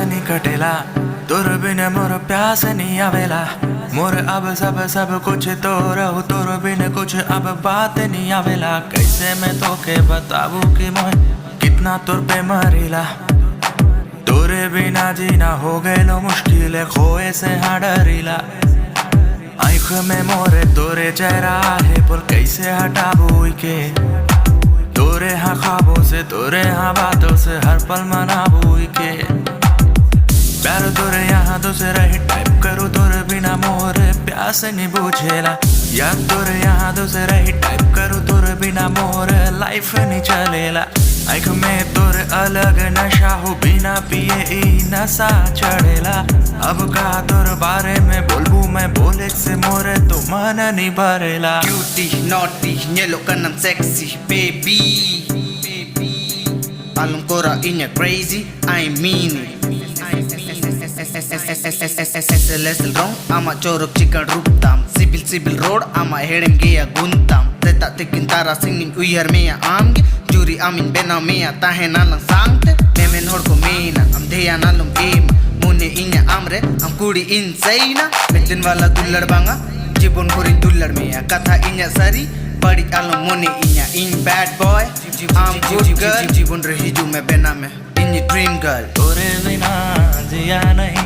नहीं कटेला तोर बिन मोर प्यास नहीं आवेला मोर अब सब कुछ तोर हो तोर बिन कुछ अब बात नहीं आवेला। कैसे मैं तोके बताबू कि मोह कितना तोर पे मरीला तोरे बिना जीना हो गएलो मुश्किल खोए से हाँ डरीला। आँख में मोरे तोरे चेहरा है पर कैसे हटाबू के तोरे हाँ ख्वाबों से तोरे हाँ बातों से हर पल मनाबू के प्यार तोरे यहाँ तो से रही टाइप करूँ तोरे बिना मोरे प्यास नहीं बुझेला याद तोरे यहाँ तो से रही टाइप करूँ तोरे बिना मोरे लाइफ नहीं चलेला। आँख में तोरे अलग नशा हो बिना पिए ई नशा चढ़ेला। अब का तोर बारे में बोलबू मैं बोले से मोरे तो मन नहीं भरेला। Cutie, naughty, nyelo ka ng sexy baby. Alam ko ra inya crazy, I mean it. Celestial wrong, ama chorok chicken ruptam. Sibil road, ama hedem gaya guntam. Teta tikin tara singing uyar meya amge. Juri amin bena meya tahe nalang sangte. Memen hor ko meina, am deya nalum ema. Mune inya amre, am kudi insane. Metin wala dullad banga. Jibon korin dullad meya katha inya sari. Badi alam mone inya in bad boy. I'm good girl. Jibon rahi ju me bena me in your dream girl. तोरे बिना जिया नहीं